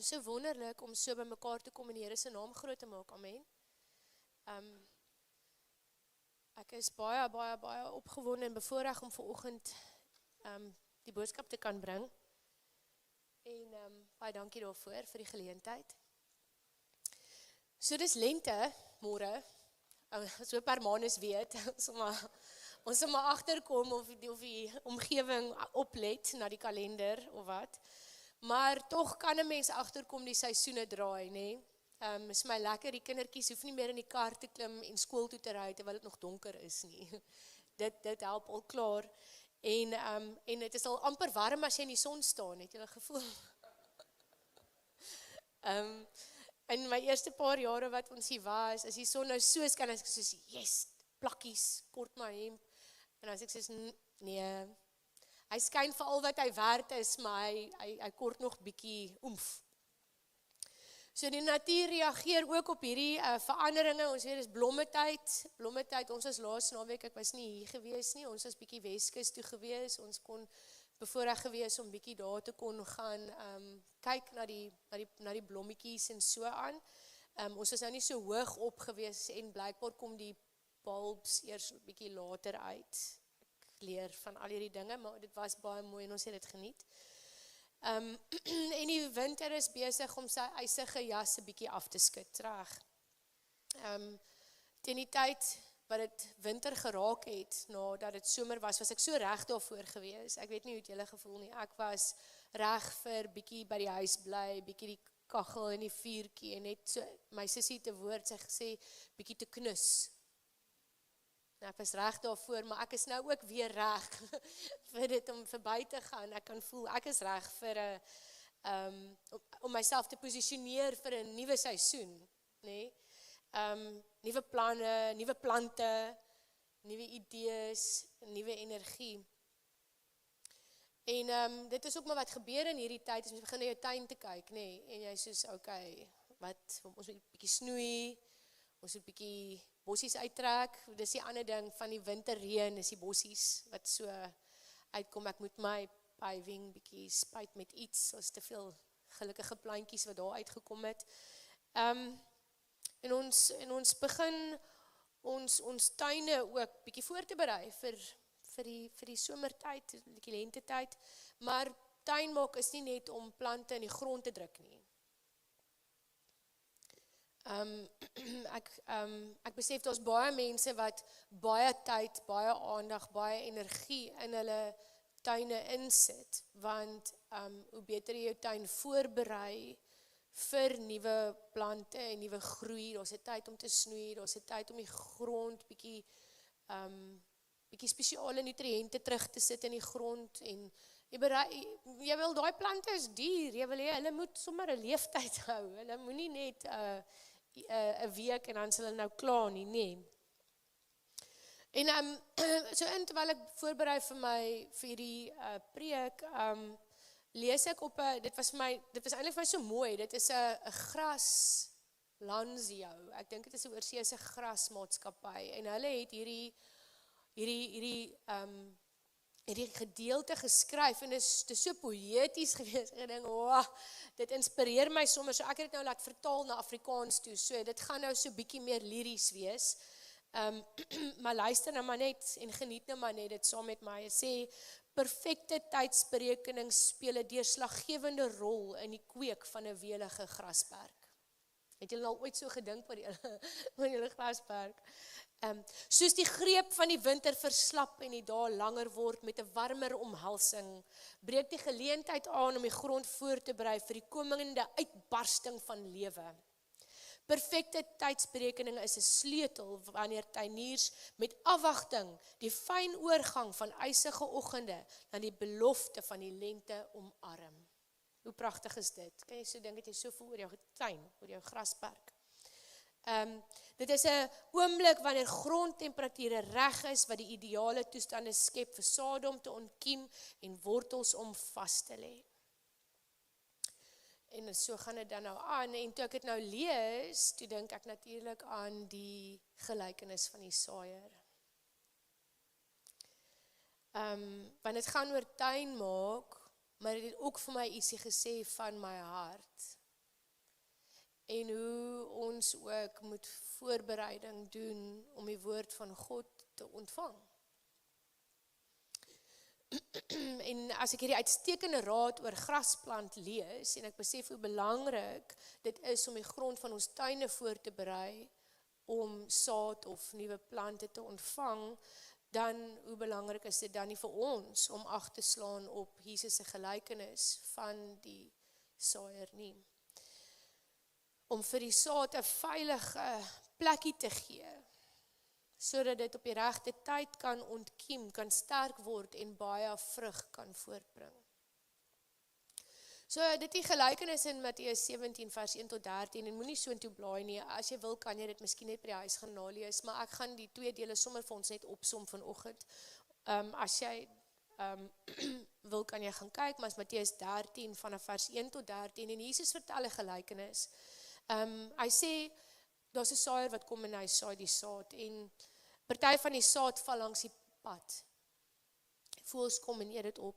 is so wonderlik om so by mekaar te kom en die Here se naam groot te maak, amen. Ek is baie opgewonde en bevoorreg om vanoggend die boodskap te kan bring. En baie dankie daarvoor vir die geleentheid. So dis lente, môre. So Hermanus weet, ons sal maar agterkom of die omgewing oplet na die kalender of wat. Maar tog kan 'n mens agterkom die seisoene draai, nê? Is my lekker, die kindertjies hoef nie meer in die kar te klim en skool toe te ry terwyl dit nog donker is nie. Dit help al klaar. En dit is al amper warm as jy in die son staan, het jy 'n gevoel? In my eerste paar jare wat ons hier was, is die son nou so skan, as ek soos, yes, plakkies, kort my hemp. En as ek soos, nee, hy skyn vir al wat hy werd is, maar hy kort nog bietjie oomf. So die natuur reageer ook op hierdie veranderinge. Ons weet, dis blommetyd, ons was laas naweek, ek was nie hier gewees nie, ons was bietjie Weskus toe gewees, ons kon bevoorreg gewees om bietjie daar te kon gaan kyk na die blommetjies en so aan. Ons is nou nie so hoog op gewees en blykbaar kom die bulbs eers bietjie later uit. Ek leer van al hierdie dinge, maar dit was baie mooi en ons het dit geniet. En die winter is besig om sy ysige jas 'n bietjie af te skud, reg. Teen die tyd wat dit winter geraak het, nadat dit somer was ek so reg daarvoor gewees. Ek weet nie hoe het julle gevoel nie. Ek was reg vir bietjie by die huis bly, bietjie die kaggel en die vuurtjie en net so my sussie te woord sy gesê bietjie te knus. Ek was reg daarvoor, maar ek is nou ook weer reg vir dit om verby te gaan. Ek kan voel ek is reg vir om myself te posisioneer vir 'n nuwe seisoen, nê? Nuwe planne, nuwe plante, nuwe idees, nuwe energie. En dit is ook maar wat gebeur in hierdie tyd, as jy begin na jou tuin te kyk, nê? En jy soos, okay, ons moet bietjie snoei, ons moet bietjie bossies uittrek. Dis die ander ding van die winterreën, is die bossies wat so uitkom. Ek moet my paving bietjie spuit met iets, ons te veel gelukkige plantjies wat daar uitgekom het. En ons begin ons tuine ook bietjie voor te berei vir die somertyd, die lentetyd, maar tuin maak is nie net om plante in die grond te druk nie. Ek besef daar's baie mense wat baie tyd, baie aandag, baie energie in hulle tuine insit, want hoe beter jy jou tuin voorberei vir nuwe plante en nuwe groei, daar's 'n tyd om te snoei, daar's 'n tyd om die grond bietjie spesiale nutriënte terug te sit in die grond en jy wil daai plante is duur, jy wil hê hulle moet sommer 'n leeftyd hou. Hulle moenie net 'n week en dan sal hulle nou klaar nie, nê. En so terwyl ek voorberei vir hierdie preek, lees ek op dit was eintlik vir my so mooi. Dit is 'n gras Lanzio. Ek dink dit is 'n oorseese grasmaatskappy en hulle het hierdie gedeelte geskryf en dit is so poëties gewees. Ek dink, wow, dit inspireer my sommer. So ek het dit nou laat vertaal na Afrikaans toe. So dit gaan nou so bietjie meer liries wees. Maar luister nou maar net en geniet nou maar net dit saam met my. Hy sê perfekte tydsberekening speel 'n deurslaggewende rol in die kweek van 'n welige grasperk. Het julle al ooit so gedink oor julle grasperk? Soos die greep van die winter verslap en die dae langer word met 'n warmer omhelsing, breek die geleentheid aan om die grond voor te berei vir die komende uitbarsting van lewe. Perfekte tydsberekening is 'n sleutel wanneer tuiniers met afwagting die fyn oorgang van ysige oggende na die belofte van die lente omarm. Hoe pragtig is dit? Kan jy so dink dat jy so voel oor jou tuin, oor jou grasperk? Dit is 'n oomblik wanneer grondtemperature reg is wat die ideale toestande skep vir sade om te ontkiem en wortels om vas te lê. En so gaan dit dan nou aan en toe ek dit nou lees, toe dink ek natuurlik aan die gelykenis van die saaiër. Want dit gaan oor tuin maak, maar dit het ook vir my ietsie gesê van my hart. en hoe ons ook moet voorbereiding doen om die woord van God te ontvang. En as ek hierdie uitstekende raad oor grasplant lees, en ek besef hoe belangrik dit is om die grond van ons tuine voor te berei, om saad of nuwe plante te ontvang, dan hoe belangrik is dit dan nie vir ons om ag te slaan op Jesus se gelykenis van die saaier nie. Om vir die saad 'n veilige plekkie te gee, sodat dit op die regte tyd kan ontkiem, kan sterk word en baie vrug kan voortbring. So dit die gelykenis in Matteus 17 vers 1 tot 13 en moenie so intoe blaai nie. As jy wil kan jy dit miskien net by die huis gaan nalees, maar ek gaan die 2 dele sommer vir ons net opsom vanoggend. As jy wil kan jy gaan kyk, maar is Matteus 13 vanaf vers 1 tot 13 en Jesus vertel 'n gelykenis. Hy sê daar's 'n saaier wat kom en hy saai die saad en party van die saad val langs die pad. Voëls kom en eet dit op.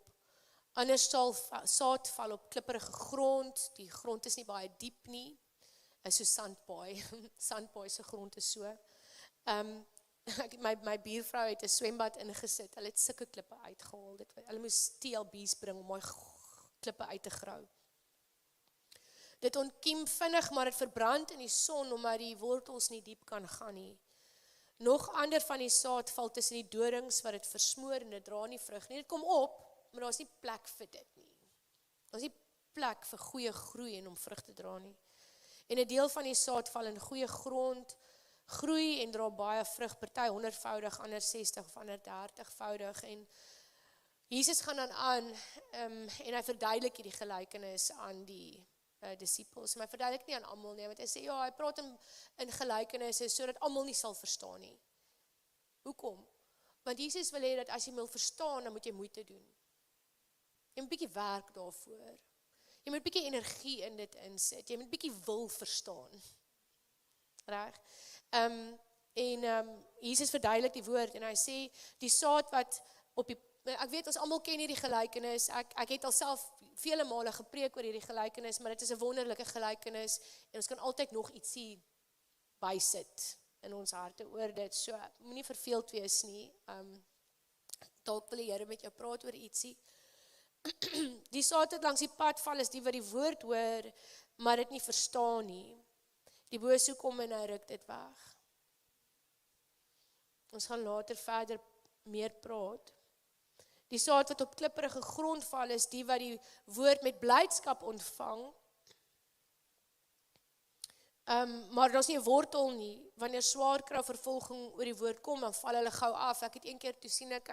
Ander saad val op klipperige grond, die grond is nie baie diep nie, is so sandpaai, sandpaai se grond is so. My buurvrou het 'n swembad ingesit, hulle het sulke klippe uitgehaal, hulle moes TLB's bring om my klippe uit te grou. Dit ontkiem vinnig, maar dit verbrand in die son, omdat die wortels nie diep kan gaan nie. Nog ander van die saad val tussen die dorings wat dit versmoor en dit dra nie vrug nie. Dit kom op, maar daar's nie plek vir dit nie. Daar's nie plek vir goeie groei en om vrug te dra nie. En 'n deel van die saad val in goeie grond, groei en dra baie vrug, party 100voudig, ander 60 of ander 30voudig. En Jesus gaan dan aan en hy verduidelik hierdie gelykenis aan die disippels, maar hy verduidelik nie aan almal nie, want hy sê ja, hy praat in gelykenisse sodat almal nie sal verstaan nie. Hoekom? Want Jesus wil hê dat as jy wil verstaan, dan moet jy moeite doen. Jy moet 'n bietjie werk daarvoor. Jy moet 'n bietjie energie in dit insit. Jy moet 'n bietjie wil verstaan. Reg? Jesus verduidelik die woord en hy sê die saad wat op die ek weet ons almal ken hierdie gelykenis. Ek het alself vele male gepreek oor hierdie gelykenis, maar dit is 'n wonderlike gelykenis en ons kan altyd nog ietsie bysit in ons harte oor dit. So moenie verveeld wees nie. Dalk wil die Here met jou praat oor ietsie. Die saad wat langs die pad val is die wat die woord hoor, maar dit nie verstaan nie. Die bose kom en hy ruk dit weg. Ons gaan later verder meer praat. Die saad wat op klipperige grond val is die wat die woord met blydskap ontvang. Maar daar's nie 'n wortel nie. Wanneer swaarkry of vervolging oor die woord kom, dan val hulle gou af. Ek het een keer toe sien ek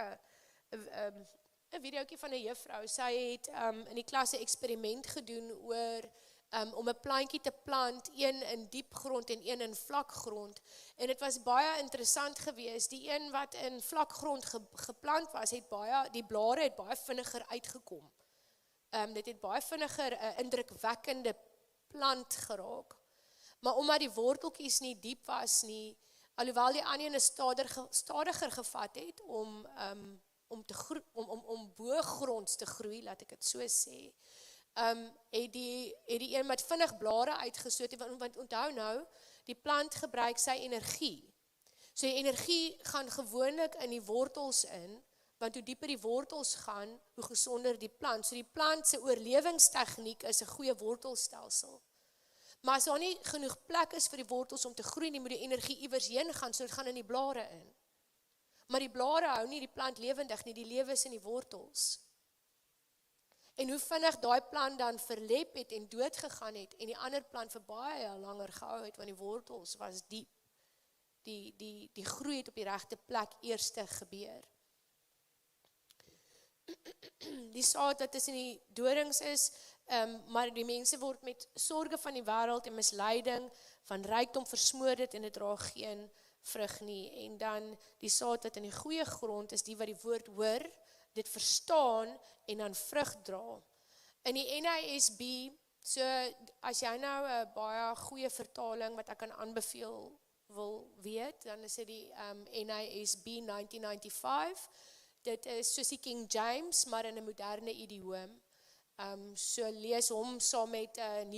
'n videoetjie van 'n juffrou. Sy het in die klas 'n eksperiment gedoen oor om 'n plantjie te plant, een in diep grond en een in vlak grond. En dit was baie interessant geweest. Die een wat in vlak grond geplant was, die blare het baie vinniger uitgekom. Dit het baie vinniger 'n indrukwekkende plant geraak. Maar omdat die worteltjies nie diep was nie, alhoewel die ander een stadiger gevat het om bo-gronds te groei, laat ek dit so sê. Het die een met vinnig blare uitgestoot, want onthou nou, die plant gebruik sy energie. So die energie gaan gewoonlik in die wortels in, want hoe dieper die wortels gaan, hoe gesonder die plant. So die plant se oorlewingstegniek is 'n goeie wortelstelsel. Maar as daar nie genoeg plek is vir die wortels om te groei nie, moet die energie iewers heen gaan, so dit gaan in die blare in. Maar die blare hou nie die plant lewendig nie, die lewe is in die wortels. En hoe vinnig daai plant dan verlep het en dood gegaan het en die ander plant vir baie langer gehou het want die wortels was diep. Die groei het op die regte plek eerste gebeur. Die saad wat tussen die dorings is, maar die mense word met sorge van die wêreld en misleiding van rykdom versmoor dit en dit dra geen vrug nie. En dan die saad wat in die goeie grond is die wat die woord hoor, dit verstaan en dan vrug dra. In die NASB, so as jy nou 'n baie goeie vertaling wat ek kan aanbeveel wil weet, dan is dit die NASB 1995. Dit is soos die King James, maar in 'n moderne idioom. So lees hom saam met 'n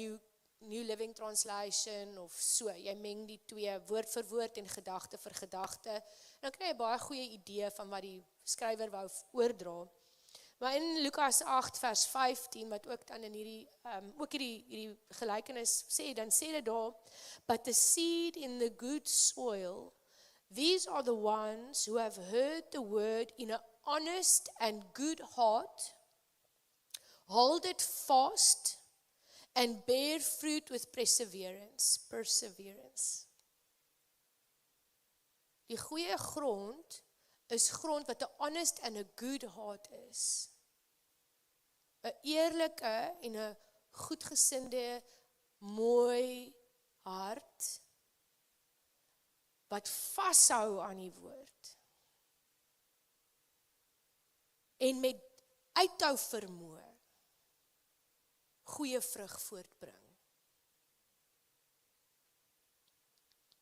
New Living Translation of so. Jy meng die twee woord vir woord en gedagte vir gedagte. Dan kry jy baie goeie idee van wat die skrywer wou oordra. Maar in Lukas 8 vers 15 wat ook dan in hierdie gelykenis sê, dan sê dit daar, but the seed in the good soil, these are the ones who have heard the word in an honest and good heart, hold it fast, and bear fruit with perseverance. Die goeie grond is grond wat 'n honest and a good heart is. 'n Eerlike en 'n goedgesinde, mooi hart wat vashou aan die woord. En met uithou vermoë goeie vrug voortbring.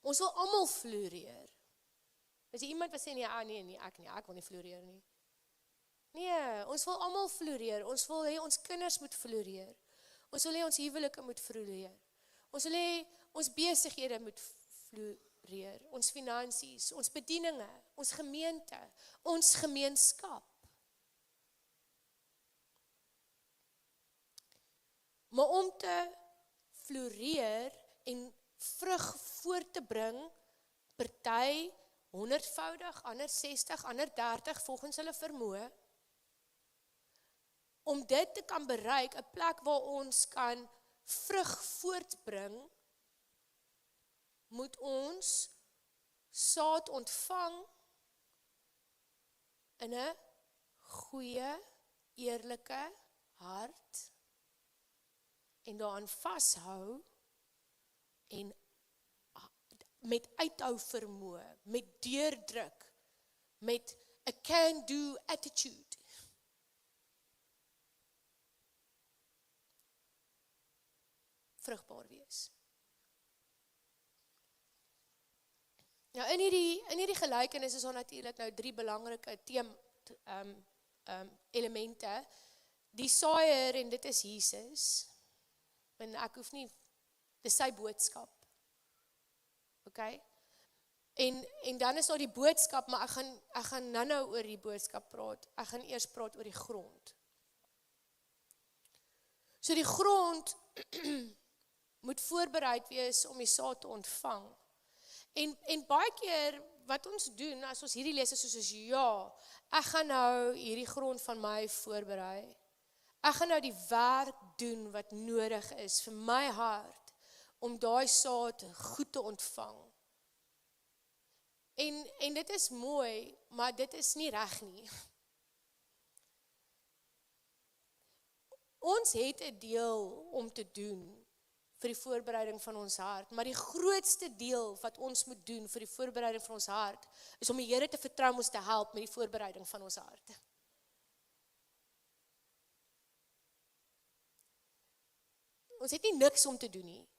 Ons wil almal floreer. As jy iemand wat sê nee, ek wil nie floreer nie. Nee, ons wil almal floreer. Ons wil hê ons kinders moet floreer. Ons wil hê ons huwelike moet floreer. Ons wil hê ons besighede moet floreer. Ons finansies, ons bedieninge, ons gemeente, ons gemeenskap. Maar om te floreer en vrug voort te bring, party 100voudig, ander 60, ander 30 volgens hulle vermoë. Om dit te kan bereik, 'n plek waar ons kan vrug voortbring, moet ons saad ontvang in 'n goeie, eerlike hart en daaraan vashou en met uithou vermoë, met deurdruk, met 'n can-do attitude. Vrugbaar wees. Nou in hierdie gelykenis is daar natuurlik nou 3 belangrike elemente. Die saaier, en dit is Jesus. En ek hoef nie, dis sy boodskap. Okay? En dan is daar die boodskap, maar ek gaan nou oor die boodskap praat. Ek gaan eers praat oor die grond. So die grond moet voorbereid wees om die saad te ontvang. En baie keer wat ons doen as ons hierdie lees is soos ja, ek gaan nou hierdie grond van my voorberei. Ek gaan nou die werk doen wat nodig is vir my hart om daai saad goed te ontvang. En dit is mooi, maar dit is nie reg nie. Ons het 'n deel om te doen vir die voorbereiding van ons hart, maar die grootste deel wat ons moet doen vir die voorbereiding van ons hart, is om die Here te vertrou om ons te help met die voorbereiding van ons hart. Ons het nie niks om te doen nie.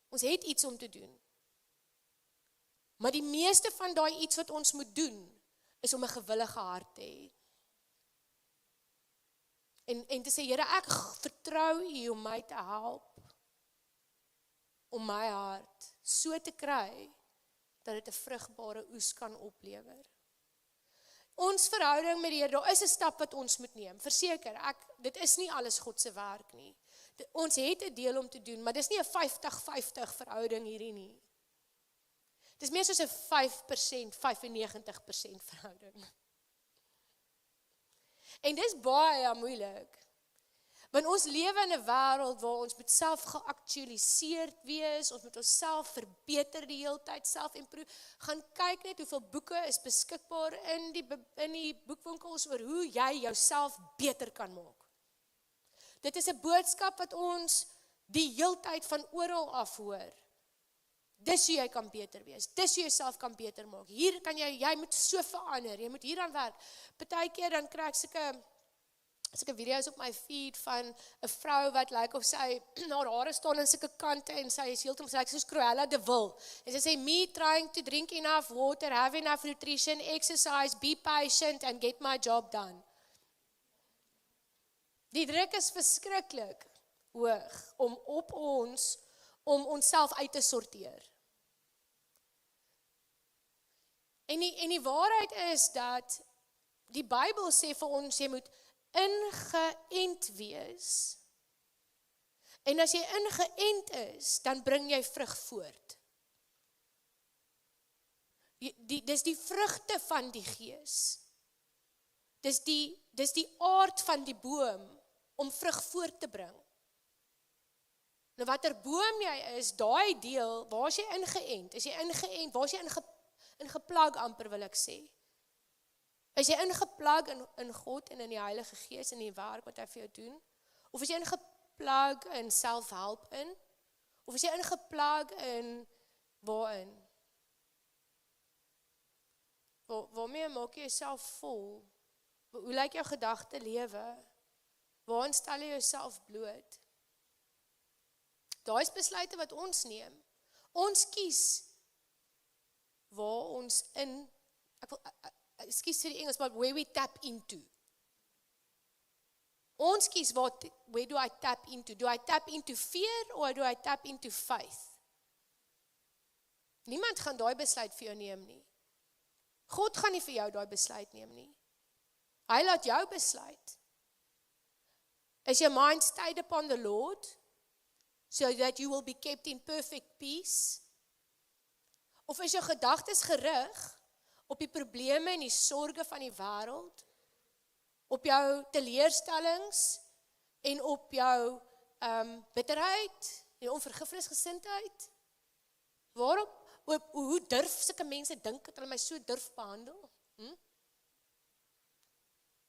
Ons het iets om te doen. Maar die meeste van daai iets wat ons moet doen, is om 'n gewillige hart te hê. En te sê, Here, ek vertrou U om my te help, om my hart so te kry, dat dit 'n vrugbare oes kan oplewer. Ons verhouding met die Here, daar is 'n stap wat ons moet neem, verseker, dit is nie alles God se werk nie. Ons het 'n deel om te doen, maar dis nie 'n 50-50 verhouding hierdie nie. Dis meer soos 'n 5%, 95% verhouding. En dis baie moeilik. Want ons lewe in 'n wêreld waar ons moet self geaktualiseerd wees, ons moet onsself verbeter die hele tyd, self improve. Gaan kyk net hoeveel boeke is beskikbaar in die boekwinkels oor hoe jy jouself beter kan maak. Dit is 'n boodskap wat ons die heeltyd van oral af hoor. Dis hoe jy kan beter wees. Dis hoe jy jouself kan beter maak. Hier kan jy moet so verander. Jy moet hieraan werk. Partykeer dan kry ek sulke video's op my feed van 'n vrou wat lyk of sy haar hare staan in sulke kante en sy is heeltemal sy lyk soos Cruella de Vil. En sy sê me trying to drink enough water, have enough nutrition, exercise, be patient and get my job done. Die druk is verskriklik. hoog om op ons, om onsself uit te sorteer. En die waarheid is dat die Bybel sê vir ons, jy moet ingeënt wees. En as jy ingeënt is, dan bring jy vrug voort. Dis die vrugte van die Gees. Dis die aard van die boom om vrug voort te bring. Nou watter boom jy is, daai deel, waar is jy ingeënt? Is jy ingeënt? Waar is jy ingeplug amper wil ek sê? Is jy ingeplug in God en in die Heilige Gees en die werk wat hy vir jou doen? Of is jy ingeplug in selfhelp in? Of is jy ingeplug in waarin? Waarmee maak jy jouself vol? Hoe lyk jou gedagte lewe? Waarin stel jy jouself bloot? Daai is besluite wat ons neem. Ons kies waar ons in, excuse vir die Engels, but where we tap into. Ons kies where do I tap into? Do I tap into fear or do I tap into faith? Niemand gaan daai besluit vir jou neem nie. God gaan nie vir jou daai besluit neem nie. Hy laat jou besluit. Is your mind stayed upon the Lord, so that you will be kept in perfect peace? Of is jou gedagtes gerig op die probleme en die sorges van die wêreld, op jou teleurstellings en op jou bitterheid en onvergifnisgesindheid? Hoe durf sulke mense dink dat hulle my so durf behandel?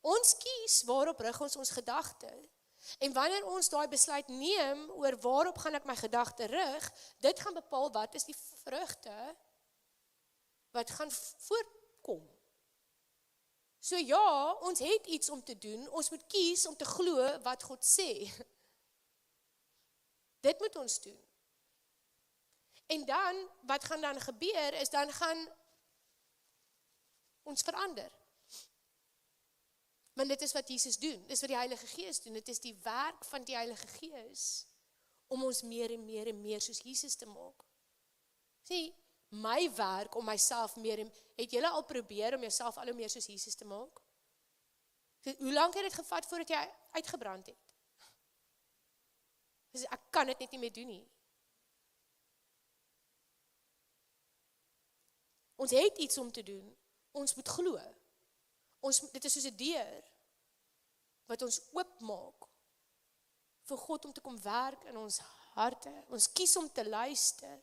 Ons kies waarop rig ons gedagte. En wanneer ons daai besluit neem oor waarop gaan ek my gedagte rig, dit gaan bepaal wat is die vrugte wat gaan voortkom. So ja, ons het iets om te doen, ons moet kies om te glo wat God sê. Dit moet ons doen. En dan, wat gaan dan gebeur, is dan gaan ons verander. Want dit is wat Jesus doen, dit is wat die Heilige Gees doen, dit is die werk van die Heilige Gees, om ons meer en meer en meer soos Jesus te maak. Sê, my werk om myself meer en, het julle al probeer om jouself al hoe meer soos Jesus te maak? Hoe lang het dit gevat voordat jy uitgebrand het? Dus ek kan dit net nie meer doen nie. Ons het iets om te doen, ons moet glo. Dit is soos 'n deur wat ons oopmaak vir God om te kom werk in ons harte. Ons kies om te luister.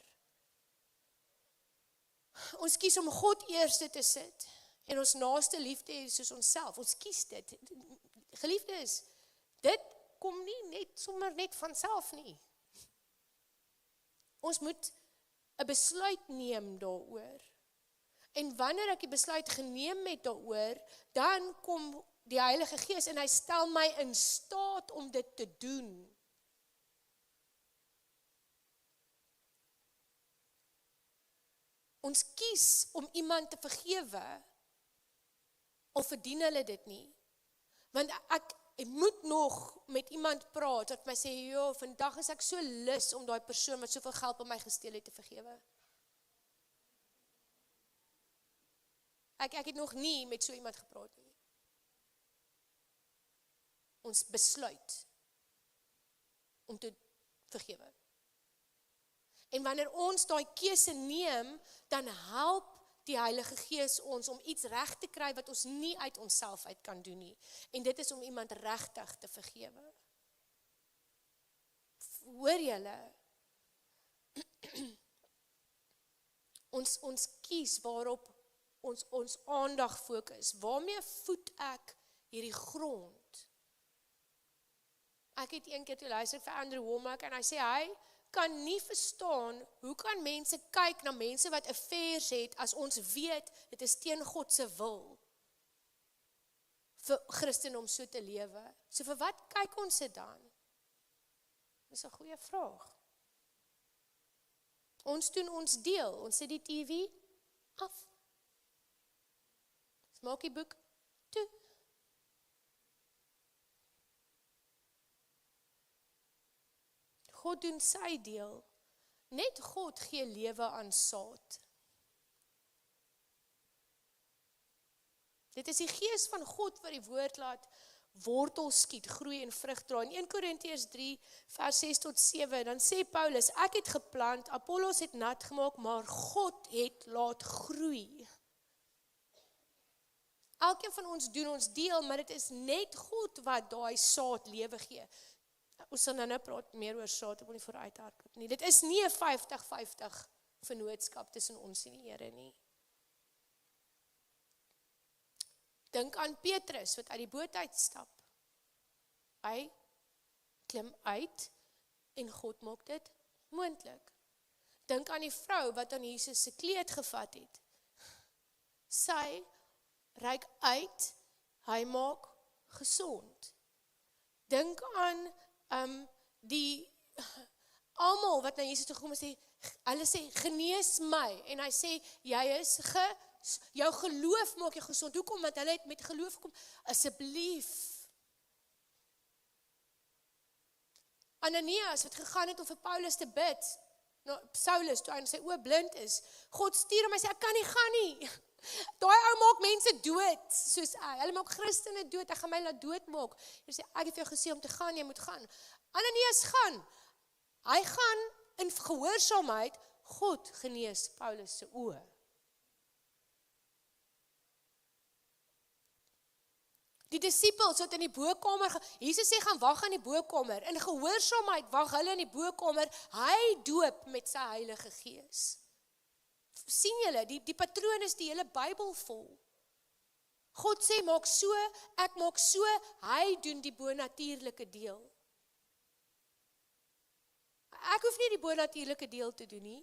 Ons kies om God eerste te sit en ons naaste lief te hê soos onsself. Ons kies dit. Geliefdes, dit kom nie sommer net van self nie. Ons moet 'n besluit neem daaroor. En wanneer ek die besluit geneem het daaroor, dan kom die Heilige Gees en hy stel my in staat om dit te doen. Ons kies om iemand te vergewe, of verdien hulle dit nie. Want ek moet nog met iemand praat, wat my sê, joh, vandag is ek so lus om daai persoon wat soveel geld by my gesteel het te vergewe. Ek het nog nie met so iemand gepraat nie. Ons besluit om te vergewe. En wanneer ons daai keuse neem, dan help die Heilige Gees ons om iets reg te kry wat ons nie uit onsself uit kan doen nie. En dit is om iemand regtig te vergewe. Hoor julle? Ons kies waarop ons aandag fokus. Waarmee voed ek hierdie grond? Ek het een keer toe luister vir Andrew Wommack en hy sê hy kan nie verstaan, hoe kan mense kyk na mense wat affairs het, as ons weet, dit is teen God se wil, vir Christendom so te lewe. So vir wat kyk ons dit dan? Dis 'n goeie vraag. Ons doen ons deel, ons sit die TV af. Ons maak die boek toe. God doen sy deel. Net God gee lewe aan saad. Dit is die gees van God wat die woord laat wortel skiet, groei en vrug dra. In 1 Korintiërs 3 vers 6 tot 7, dan sê Paulus, ek het geplant, Apollos het nat gemaak, maar God het laat groei. Elkeen van ons doen ons deel, maar dit is net God wat daai saad lewe gee. Ons sal nou praat meer oor saad, ek wil nie vooruit hardloop nie. Dit is nie 'n 50-50 vennootskap tussen ons en die Here nie. Dink aan Petrus wat uit die boot uitstap. Hy klim uit en God maak dit moontlik. Dink aan die vrou wat aan Jesus se kleed gevat het. Sy reik uit, hy maak gesond. Dink aan die almal wat na Jesus toe kom en sê, hulle sê, genees my. En hy sê, jy is jou geloof maak jou gesond. Hoekom? Want hulle het met geloof gekom. Asseblief. Ananias wat gegaan het om vir Paulus te bid. Nou, Saulus, toe hy in sy oë blind is. God stuur hom, hy sê, ek kan nie gaan nie. Daai ou maak mense dood, soos hy. Hulle maak Christene dood, hy gaan my laat doodmaak. Hy sê, ek het vir jou gesê om te gaan, jy moet gaan. Ananias gaan. Hy gaan in gehoorsaamheid, God genees Paulus se oë. Die disippels wat in die bokamer, Jesus sê gaan wag in die bokamer. In gehoorsaamheid wag hulle in die bokamer. Hy doop met sy Heilige Gees. Sien julle, die patroon is die hele Bybel vol. God sê maak so, ek maak so, hy doen die bonatuurlike deel. Ek hoef nie die bonatuurlike deel te doen nie.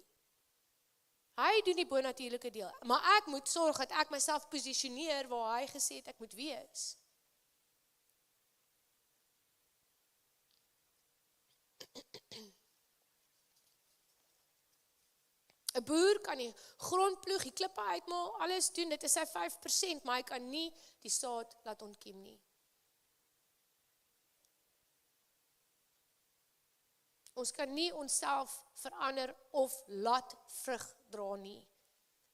Hy doen die bonatuurlike deel, maar ek moet sorg dat ek myself posisioneer waar hy gesê het ek moet wees. 'n Boer kan die grond ploeg, die klippe uitmaal, alles doen, dit is sy 5%, maar hy kan nie die saad laat ontkiem nie. Ons kan nie onsself verander of laat vrug dra nie.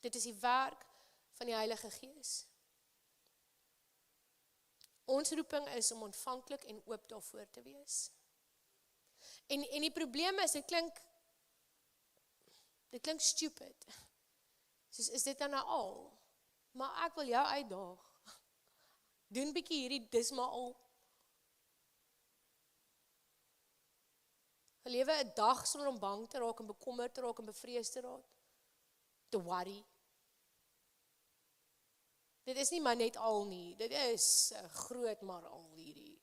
Dit is die werk van die Heilige Gees. Ons roeping is om ontvanklik en oop daarvoor te wees. En die probleem is, dit klink stupid. Soos, is dit dan nou al? Maar ek wil jou uitdaag. Doen bietjie hierdie, dis maar al. Lewe 'n dag sonder om bang te raak en bekommerd te raak en bevrees te raak. To worry. Dit is nie maar net al nie. Dit is 'n groot maar al hierdie.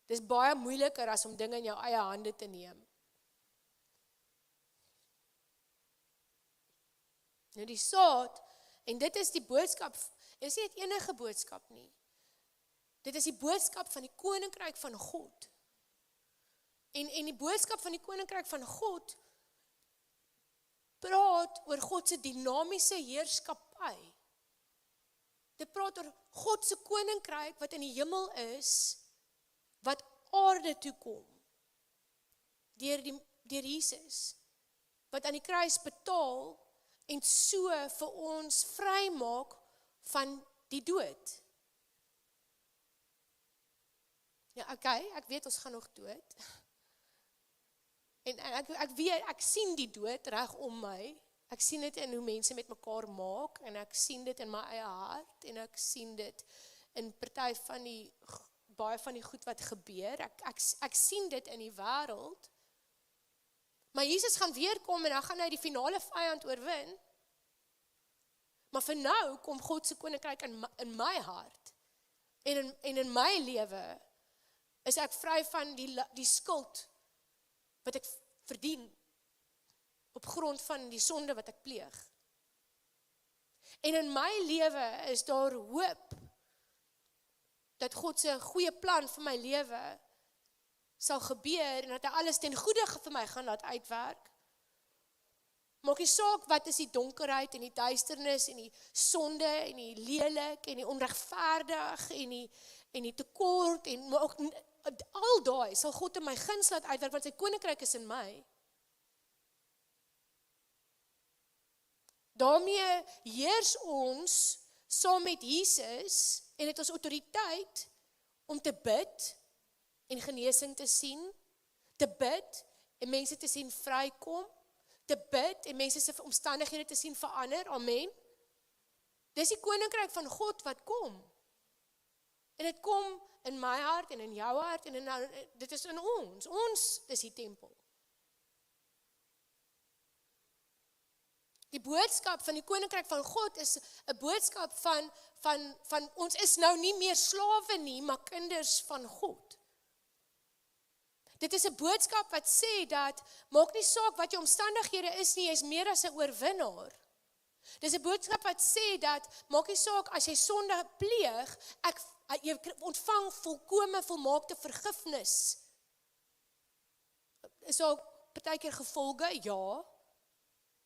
Dit is baie moeiliker as om dinge in jou eie hande te neem. Nou die saad, en dit is die boodskap, is nie net enige boodskap nie. Dit is die boodskap van die koninkryk van God. En die boodskap van die koninkryk van God praat oor God se dinamiese heerskappy. Dit praat oor God se koninkryk wat in die hemel is, wat aarde toe kom. Deur Jesus, wat aan die kruis betaal en so vir ons vrymaak van die dood. Ja, okay, ek weet ons gaan nog dood. En ek weet, ek sien die dood reg om my. Ek sien dit in hoe mense met mekaar maak en ek sien dit in my eie hart en ek sien dit in party van baie van die goed wat gebeur. Ek sien dit in die wêreld. Maar Jesus gaan weer kom en dan gaan hy die finale vyand oorwin. Maar vir nou kom God se koninkryk in my hart. En in my lewe is ek vry van die skuld wat ek verdien op grond van die sonde wat ek pleeg. En in my lewe is daar hoop dat God se goeie plan vir my lewe sal gebeur en dat hy alles ten goeie vir my gaan laat uitwerk. Maak nie saak wat is die donkerheid en die duisternis en die sonde en die lelik en die onregverdig en die tekort en al daai sal God in my guns laat uitwerk, want sy koninkryk is in my. Daarmee heers ons saam met Jesus en het ons autoriteit om te bid en genesing te sien, te bid en mense te sien vrykom, te bid en mense se omstandighede te sien verander, amen. Dis die koninkryk van God wat kom. En dit kom in my hart en in jou hart en dit is in ons. Ons is die tempel. Die boodskap van die koninkryk van God is 'n boodskap van ons is nou nie meer slawe nie, maar kinders van God. Dit is 'n boodskap wat sê dat maak nie saak wat jou omstandighede is nie, jy is meer as 'n oorwinnaar. Dis 'n boodskap wat sê dat maak nie saak as jy sonde pleeg, jy ontvang volkome volmaakte vergifnis. Is daar partykeer gevolge? Ja.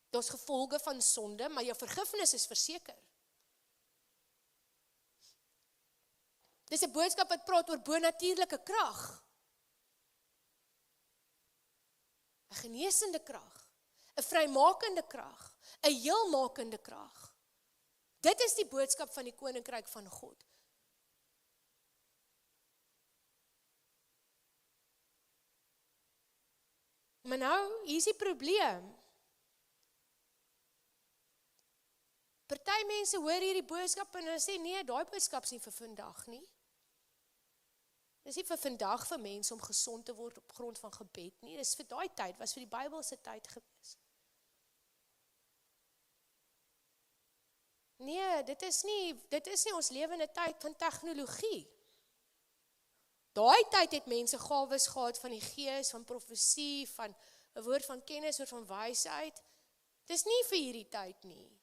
Daar's gevolge van sonde, maar jou vergifnis is verseker. Dis 'n boodskap wat praat oor bonatuurlike krag. 'n genesende krag, 'n vrymakende krag, 'n heelmakende krag. Dit is die boodskap van die koninkryk van God. Maar nou, hier is die probleem. Party mense hoor hierdie boodskap en hulle sê nee, daai boodskap is nie vir vandag nie. Dis nie vir vandag vir mense om gesond te word op grond van gebed nie. Dis vir daai tyd, was vir die Bybelse tyd gewees. Nee, dit is nie ons lewende tyd van tegnologie. Daai tyd het mense gawes gehad van die gees, van profesie, van 'n woord van kennis, 'n woord van wysheid. Dis nie vir hierdie tyd nie.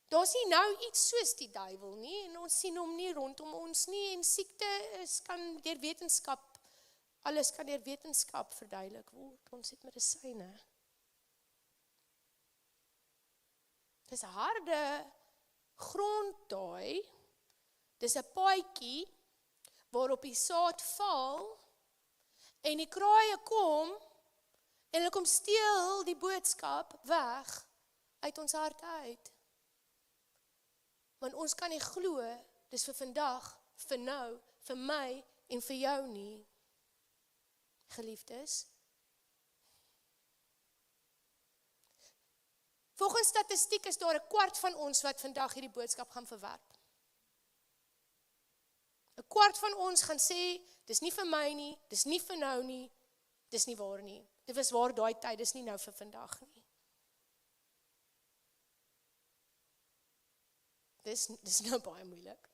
Daar's nie nou iets soos die duiwel nie, en ons sien hom nie rondom ons nie, en siekte kan deur wetenskap, alles kan deur wetenskap verduidelik word. Ons het medisyne. Dis 'n harde grond daai. Dis 'n paadjie waarop die saad val en die kraaie kom en hulle kom steel die boodskap weg uit ons hart uit. Want ons kan nie glo, dis vir vandag, vir nou, vir my en vir jou nie. Geliefdes. Volgens statistiek is daar 'n kwart van ons wat vandag hierdie boodskap gaan verwerp. 'n Kwart van ons gaan sê, dis nie vir my nie, dis nie vir nou nie, dis nie waar nie. Dit was waar daai tyd, dis nie nou vir vandag nie. Dis nou baie moeilik.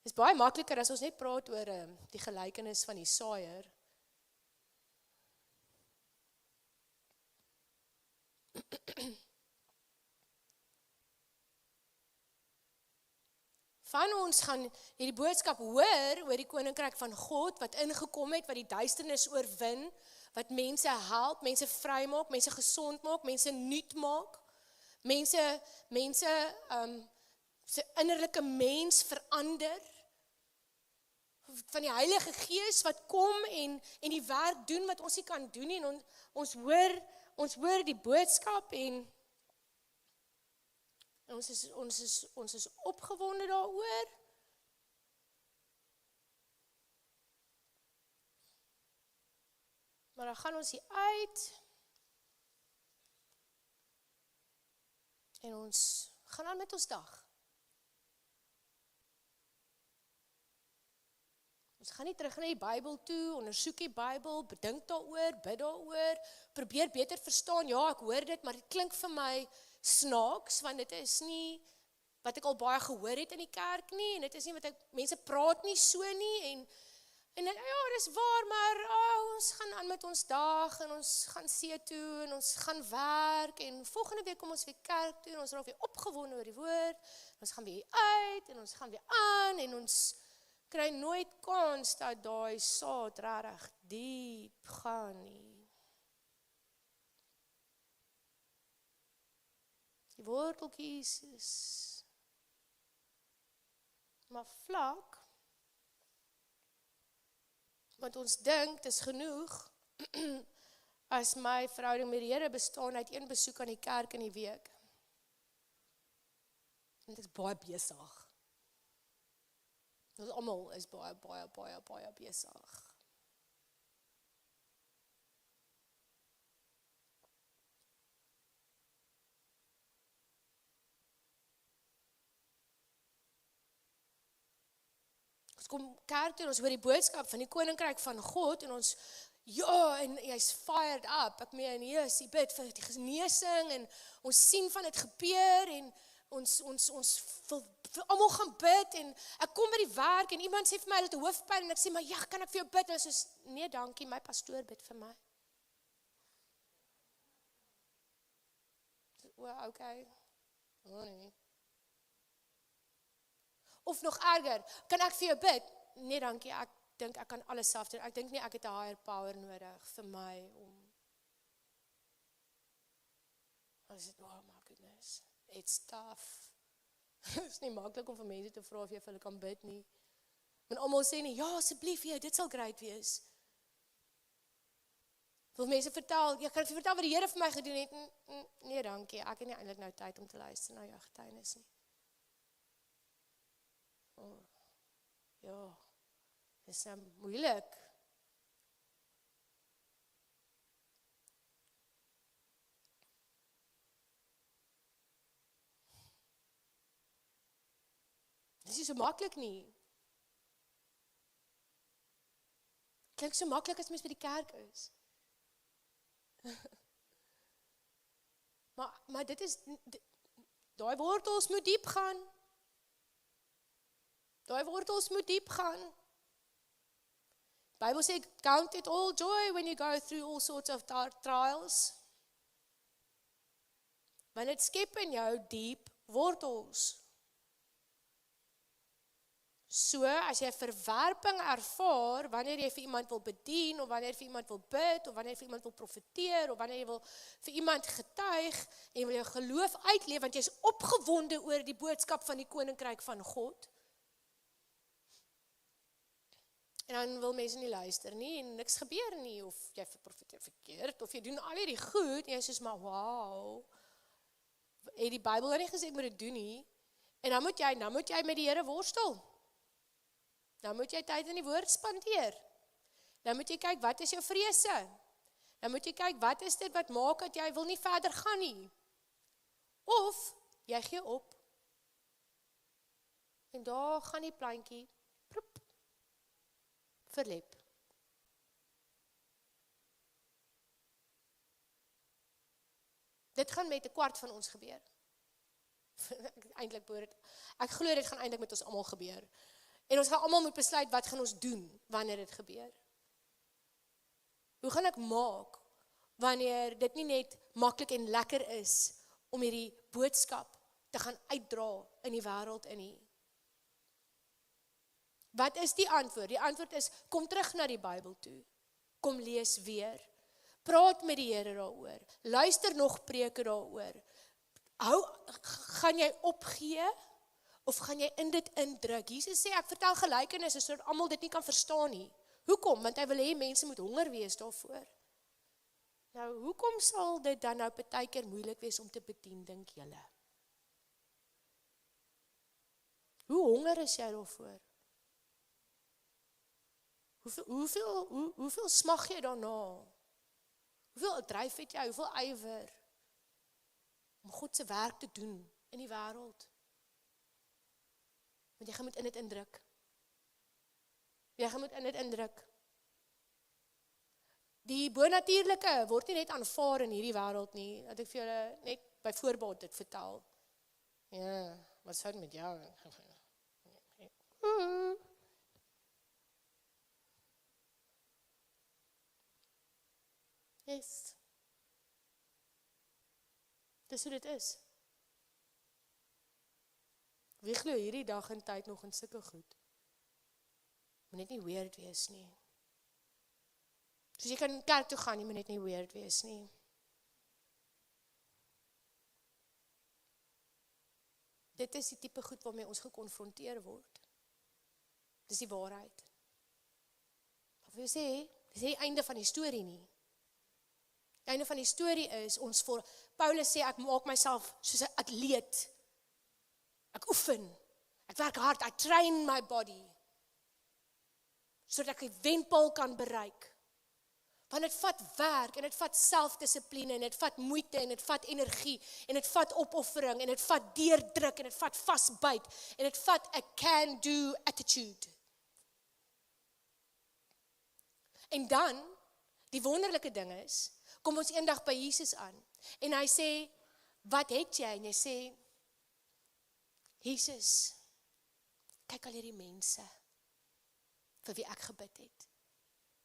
Dis baie makliker as ons net praat oor die gelykenis van die saaier. Van ons gaan hierdie boodskap hoor oor die koninkryk van God wat ingekom het, wat die duisternis oorwin, wat mense help, mense vrymaak, mense gesond maak, mense nuut maak, mense se innerlike mens verander, van die Heilige Gees wat kom en die werk doen wat ons nie kan doen nie, en ons hoor die boodskap en ons is opgewonde daaroor. Maar dan gaan ons hier uit en ons gaan aan met ons dag. Ons gaan nie terug na die Bybel toe, ondersoek die Bybel, bedink daaroor, bid daaroor, probeer beter verstaan, ja, ek hoor dit, maar dit klink vir my snaaks, want dit is nie wat ek al baie gehoor het in die kerk nie, en dit is nie wat mense praat nie so nie, en ja, dis waar, maar ons gaan aan met ons dag, en ons gaan see toe, en ons gaan werk, en volgende week kom ons weer kerk toe, en ons raak weer opgewonde oor die woord, ons gaan weer uit, en ons gaan weer aan, en ons kry nooit kans dat daai saad regtig diep gaan nie. Die worteltjies is maar vlak. Want ons dink, dit is genoeg, as my verhouding met die Here bestaan uit 1 besoek aan die kerk in die week. En dit is baie besig. Ons almal is baie besig. Ons kom kerk toe en ons hoor die boodskap van die koninkryk van God en ons, en jy's fired up. Ek meen, Jesus, jy bid vir die genesing en ons sien van dit gebeur en ons wil almal gaan bid en ek kom by die werk en iemand sê vir my, hy het hoofpyn en ek sê, maar ja, kan ek vir jou bid? En soos, nee dankie, my pastoor bid vir my. Well, okay. Oh nee. Of nog erger, kan ek vir jou bid? Nee dankie, ek dink ek kan alles self doen. Ek dink nie ek het 'n higher power nodig vir my om. As dit, oh my goodness, it's tough. Het is nie maklik om vir mense te vra of jy vir hulle kan bid nie. Maar almal sê nie, ja asseblief, dit sal great wees. Wil mense vertel, jy kan vir vertel wat die Here vir my gedoen het. Nee dankie, ek het nie eintlik nou tyd om te luister na jou getuienis nie. Oh, ja, dis moeilik. Dis nie so maklik nie. Klink so maklik as mens by die kerk is. maar dit is, daai wortels moet diep gaan. Daai wortels moet diep gaan. Die Bybel sê, count it all joy when you go through all sorts of trials. Want dit skep in jou diep wortels. So, as jy verwerping ervaar, wanneer jy vir iemand wil bedien, of wanneer jy vir iemand wil bid, of wanneer jy vir iemand wil profeteer, of wanneer jy wil vir iemand getuig, en jy wil jou geloof uitleef, want jy is opgewonde oor die boodskap van die koninkryk van God, en dan wil mense nie luister nie, en niks gebeur nie, of jy profeteer verkeerd, of jy doen al hierdie goed, en jy sê maar, wow, het die Bybel nie gesê, ek moet dit doen nie, en dan moet jy met die Here worstel. Dan moet jy tyd in die woord spandeer. Dan moet jy kyk, wat is jou vrese? Dan moet jy kyk, wat is dit wat maak dat jy wil nie verder gaan nie? Of, jy gee op. En daar gaan die plantjie, proep, verlep. Dit gaan met 1/4 van ons gebeur. Ek glo dit gaan eintlik met ons almal gebeur. En ons gaan almal moet besluit wat gaan ons doen wanneer dit gebeur. Hoe gaan ek maak wanneer dit nie net maklik en lekker is om hierdie boodskap te gaan uitdra in die wêreld in nie? Wat is die antwoord? Die antwoord is, kom terug na die Bybel toe. Kom lees weer. Praat met die Here daaroor. Luister nog preke daaroor. Gaan jy opgee? Of gaan jy in dit indruk? Jesus sê, ek vertel gelykenisse sodat almal dit nie kan verstaan nie. Hoekom? Want hy wil hê mense moet honger wees daarvoor. Nou, hoekom sal dit dan nou partykeer moeilik wees om te bedien, dink julle? Hoe honger is jy daarvoor? Hoeveel smag jy daarna? Hoeveel dryf het jy? Hoeveel ywer om God se werk te doen in die wêreld? Want jy gaan moet in dit indruk. Jy gaan moet in dit indruk. Die bonatuurlike word nie net aanvaar in hierdie wêreld nie. Dat ek vir julle net byvoorbeeld dit vertel. Ja, wat sou met jou? Yes. Dis hoe dit is. Wie glo hierdie dag en tyd nog in sulke goed? Moet net nie weird wees nie. Dus jy kan kerk toe gaan, jy moet net nie weird wees nie. Dit is die tipe goed waarmee ons gekonfronteer word. Dis die waarheid. Wil sê, dis nie die einde van die storie nie. Die einde van die storie is, Paulus sê, ek maak myself soos 'n atleet. Ek oefen, ek werk hard, I train my body, sodat ek die wenpaal kan bereik. Want dit vat werk, en dit vat selfdissipline, en dit vat moeite, en dit vat energie, en dit vat opoffering, en dit vat deurdruk, en dit vat vasbyt, en dit vat 'n can-do attitude. En dan, die wonderlike ding is, kom ons eendag by Jesus aan, en hy sê, wat het jy? En jy sê, Jesus, kyk al hierdie mense, vir wie ek gebid het.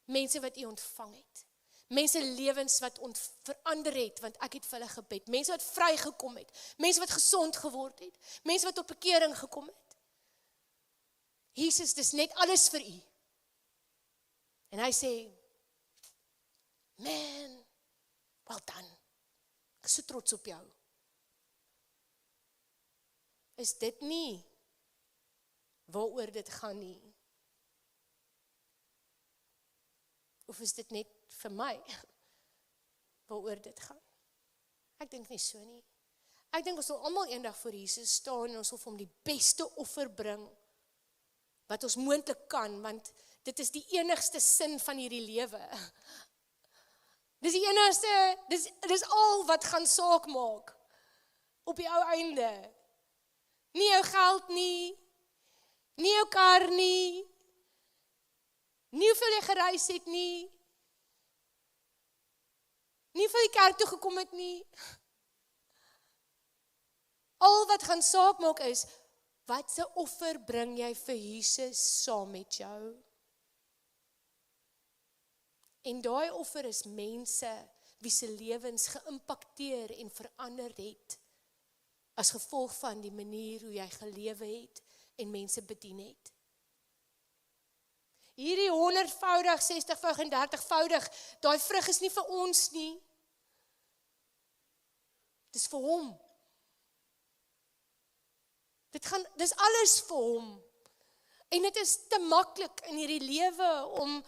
Mense wat U ontvang het. Mense lewens wat verander het, want ek het vir hulle gebed. Mense wat vrygekom het. Mense wat gesond geword het. Mense wat tot bekering gekom het. Jesus, dis net alles vir U. En hy sê, man, well done. Ek is so trots op jou. Is dit nie waaroor dit gaan nie? Of is dit net vir my waaroor dit gaan? Ek dink nie so nie. Ek dink ons sal almal eendag voor Jesus staan en ons sal vir hom die beste offer bring wat ons moontlik kan, want dit is die enigste sin van hierdie lewe. Dis die enigste, dis al wat gaan saak maak op die ou einde. Nie jou geld nie, nie jou kar nie, nie hoeveel jy gereis het nie, nie hoeveel jy kerk toe gekom het nie. Al wat gaan saak maak is, wat se offer bring jy vir Jesus saam met jou? En daai offer is mense wie se lewens geïmpakteer en verander het, as gevolg van die manier hoe jy gelewe het en mense bedien het. Hierdie 100voudig, 60voudig en 30voudig, daai vrug is nie vir ons nie. Dis vir hom. Dis alles vir hom. En dit is te maklik in hierdie lewe om,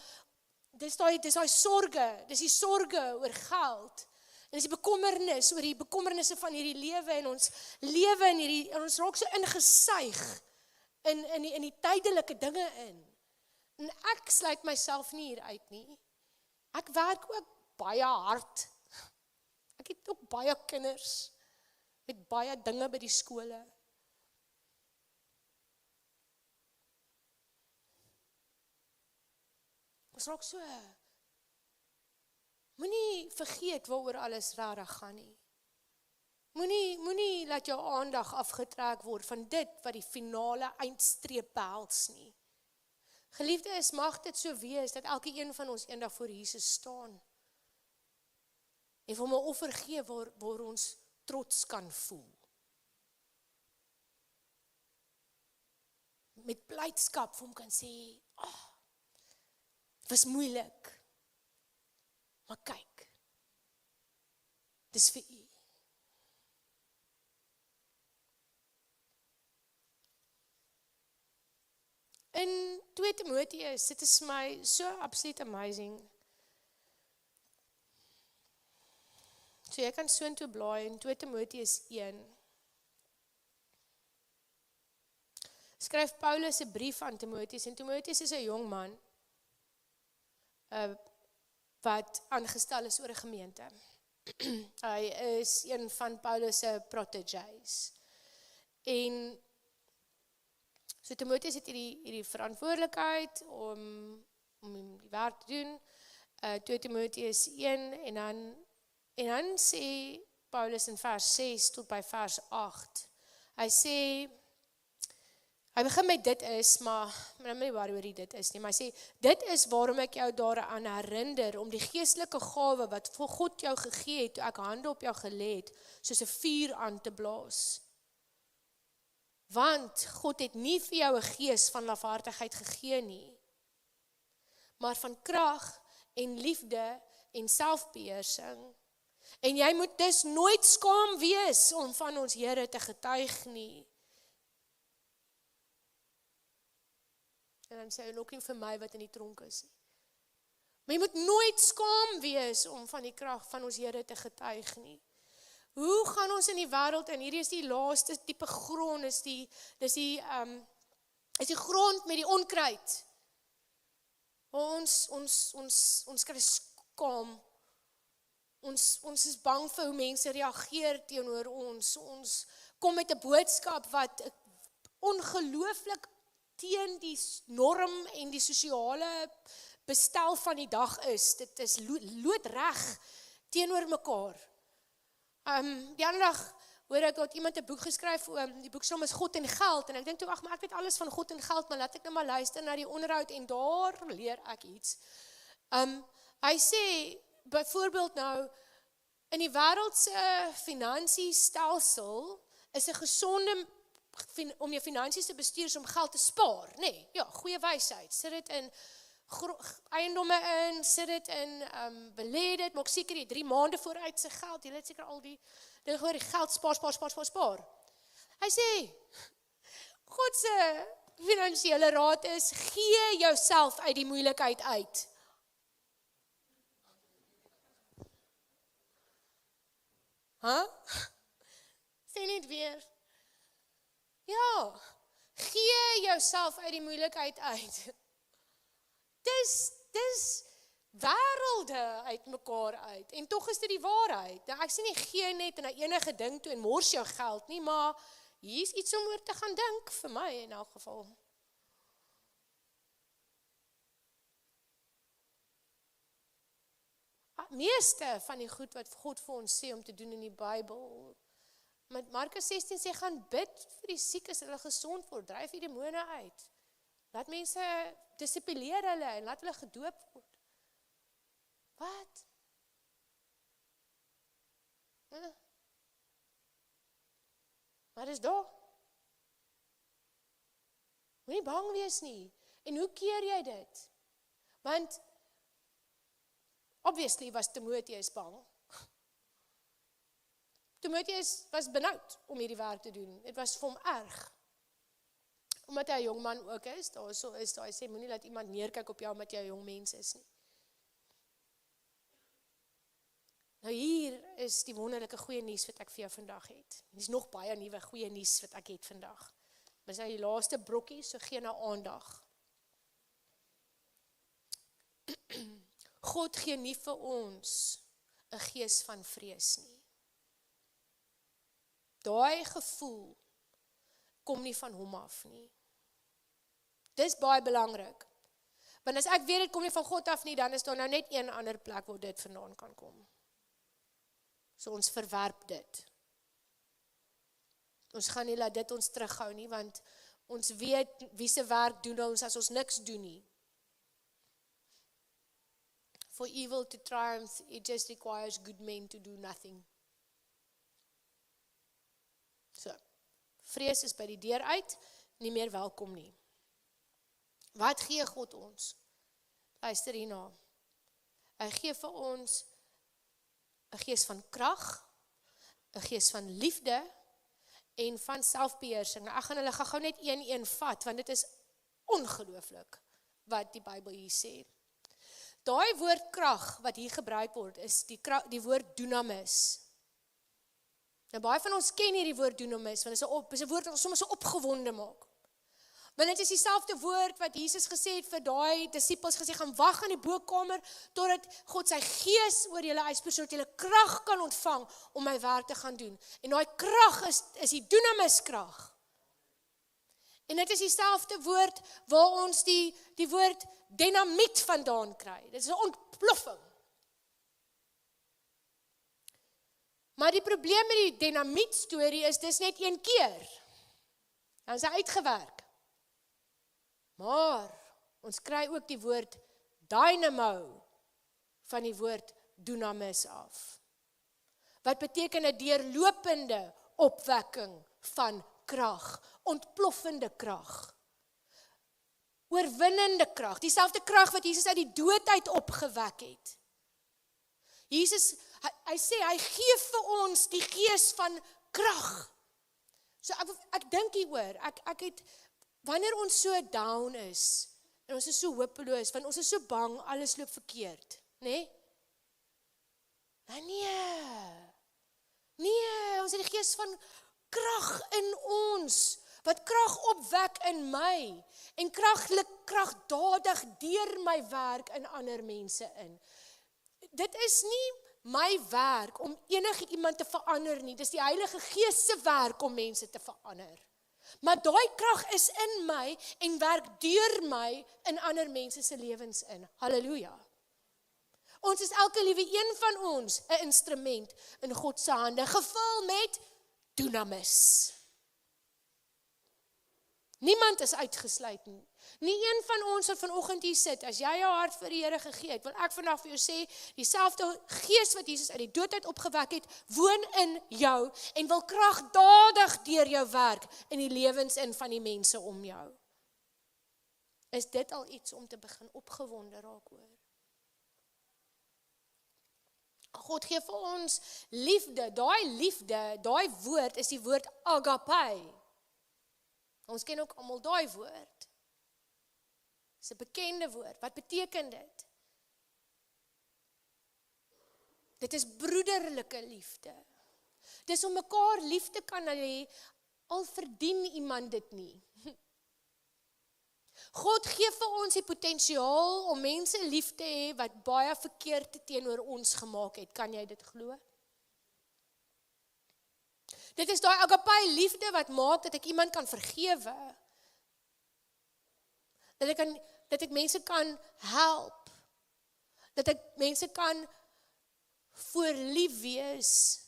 dis daai sorge, dis die sorge oor geld. En dis die bekommernis oor die bekommernisse van hierdie lewe, en ons lewe in hierdie, en ons raak so ingesuig in die tydelike dinge in. En ek sluit myself nie hier uit nie. Ek werk ook baie hard. Ek het ook baie kinders met baie dinge by die skole. Ons raak so. Moenie vergeet waaroor alles rarig gaan nie. Moenie laat jou aandag afgetrek word van dit wat die finale eindstreep behels nie. Geliefdes, mag dit so wees dat elke een van ons eendag voor Jesus staan en vir hom 'n offer gee waar ons trots kan voel. Met blydskap vir hom kan sê, dit was moeilik, maar kyk, dis vir U. In 2 Timoteus, dit is my so absoluut amazing. So jy kan soontoe blaai in 2 Timoteus 1. Skryf Paulus 'n brief aan Timoteus, en Timoteus is 'n jong man wat aangestel is oor 'n gemeente. Hy is een van Paulus se proteges. En so Timoteus het hierdie verantwoordelikheid om die werk te doen. 2 Timoteus 1 en dan sê Paulus in vers 6 tot by vers 8. Hy sê, hy begin met dit is, maar nou nie waaroor dit is nie, maar hy sê, dit is waarom ek jou daaraan herinner, om die geestelike gawe wat vir God jou gegee het, toe ek hande op jou gelê het, soos 'n vuur aan te blaas. Want God het nie vir jou 'n gees van lafhartigheid gegee nie, maar van krag en liefde en selfbeheersing. En jy moet dus nooit skaam wees om van ons Here te getuig nie. En dan sê hy ook nie vir my wat in die tronk is nie. Maar jy moet nooit skaam wees om van die krag van ons Here te getuig nie. Hoe gaan ons in die wêreld, en hierdie is die laaste tipe grond, is die grond met die onkruid. Ons kry skaam. Ons is bang vir hoe mense reageer teenoor ons. Ons kom met 'n boodskap wat ongelooflik teen die norm en die sosiale bestel van die dag is. Dit is loodreg teenoor mekaar. Die ander dag hoor ek dat iemand 'n boek geskryf, die boek se naam is God en Geld, en ek dink toe, ag, maar ek weet alles van God en geld, maar laat ek nou maar luister na die onderhoud, en daar leer ek iets. Hy sê, byvoorbeeld nou, in die wêreld se finansiestelsel is 'n gesonde, om jou finansies te bestuur, om geld te spaar, nee, ja, goeie wysheid, sit dit in eiendomme in, sit dit in, belê dit, maak seker jy 3 maande vooruit se geld, jy het seker al die dinge gehoor, die geld spaar. Hy sê, God se finansiële raad is, gee jouself uit die moeilikheid uit. Sê net weer. Ja, gee jouself uit die moeilikheid uit. Dis wêrelde uit mekaar uit, en tog is dit die waarheid. Nou, ek sê nie gee net na enige ding toe en mors jou geld nie, maar hier is iets om oor te gaan dink, vir my in elk geval. Meeste van die goed wat God vir ons sê om te doen in die Bybel, met Markus 16 sê, gaan bid vir die siekes, hulle gesond word, dryf die demone uit. Laat mense dissiplineer hulle en laat hulle gedoop word. Wat? Maar dis daar. Moenie bang wees nie. En hoe keer jy dit? Want obviously was Timotheus bang. Timotheus was benoud om hierdie werk te doen. Dit was vir hom erg. Omdat hy 'n jong man ook is, hy sê, moenie laat iemand neerkyk op jou omdat jy 'n jong mens is nie. Nou hier is die wonderlike goeie nuus wat ek vir jou vandag het. Er is nog baie nuwe goeie nuus wat ek het vandag. Dis nou die laaste brokkie, so gee nou aandag. God gee nie vir ons 'n gees van vrees nie. Daai gevoel kom nie van hom af nie. Dis baie belangrik. Want as ek weet dit kom nie van God af nie, dan is daar nou net een ander plek waar dit vandaan kan kom. So ons verwerp dit. Ons gaan nie laat dit ons terughou nie, want ons weet wie se werk doen ons as ons niks doen nie. For evil to triumph, it just requires good men to do nothing. So, vrees is by die deur uit, nie meer welkom nie. Wat gee God ons? Luister hierna. Hy gee vir ons 'n gees van krag, 'n gees van liefde en van selfbeheersing. Ek gaan hulle gou net een vat, want dit is ongelooflik wat die Bybel hier sê. Daai woord krag wat hier gebruik word, is die woord dunamis. Nou baie van ons ken hierdie woord dunamis, want dit is 'n woord wat soms so opgewonde maak. Want dit is dieselfde woord wat Jesus gesê het vir daai disippels, gesê, gaan wag in die bokamer, totdat God sy gees oor julle uitspoor, sodat julle krag kan ontvang om my werk te gaan doen. En daai krag is die dunamis krag. En dit is dieselfde woord waar ons die woord dynamiet vandaan kry. Dit is 'n ontploffing. Maar die probleem met die dynamiet storie is, dis net een keer. Dan is hy uitgewerk. Maar ons kry ook die woord dynamo van die woord dunamis af. Wat beteken 'n deurlopende opwekking van krag, ontploffende krag. Oorwinnende krag, dieselfde krag wat Jesus uit die dood uit opgewek het. Jesus, hy sê, hy gee vir ons die gees van krag. So ek dink hieroor, ek het, wanneer ons so down is, En ons is so hopeloos, want ons is so bang, alles loop verkeerd, né? Nee, ons het die gees van krag in ons, wat krag opwek in my, en kragdadig deur my werk in ander mense in. Dit is nie my werk om enige iemand te verander nie, dis die Heilige Gees se werk om mense te verander. Maar daai krag is in my en werk deur my in ander mense se lewens in. Halleluja. Ons is elke liewe een van ons 'n instrument in God se hande, gevul met dunamis. Niemand is uitgesluit nie. Nie een van ons wat vanoggend hier sit, as jy jou hart vir die Here gegee het, wil ek vandag vir jou sê, dieselfde Gees wat Jesus uit die dood uit opgewek het, woon in jou en wil kragdadig deur jou werk in die lewens in van die mense om jou. Is dit al iets om te begin opgewonde raak oor? God gee vir ons liefde, daai woord is die woord agape. Ons ken ook almal daai woord. Dis 'n bekende woord. Wat beteken dit? Dit is broederlike liefde. Dis om mekaar lief te kan hê, al verdien iemand dit nie. God gee vir ons die potensiaal om mense lief te hê wat baie verkeerd teenoor ons gemaak het. Kan jy dit glo? Dit is daai agape liefde wat maak dat ek iemand kan vergewe. Dat ek mense kan help. Dat ek mense kan voorlief wees.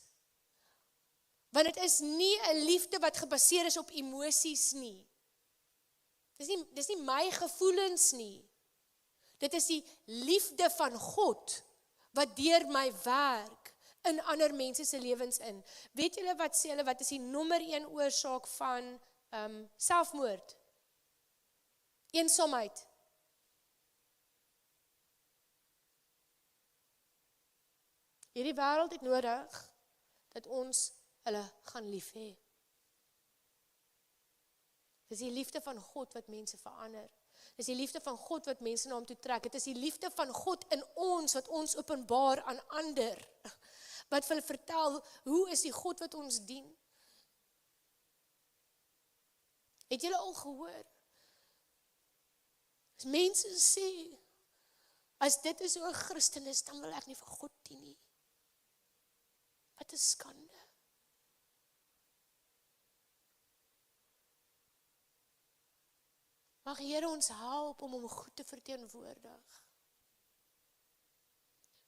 Want dit is nie 'n liefde wat gebaseer is op emosies nie. Dis nie my gevoelens nie. Dit is die liefde van God wat deur my werk in ander mense se lewens in. Weet julle wat sê hulle, wat is die nommer 1 oorsaak van selfmoord? Eensaamheid. Hierdie wêreld het nodig dat ons hulle gaan lief hê. Dis die liefde van God wat mense verander. Dis die liefde van God wat mense na hom toe trek. Dit is die liefde van God in ons wat ons openbaar aan ander. Wat vir hulle vertel, hoe is die God wat ons dien? Het julle al gehoor? As mense sê, as dit is hoe 'n Christen is, dan wil ek nie vir God dien nie. Wat 'n skande. Mag Here ons help om hom goed te verteenwoordig.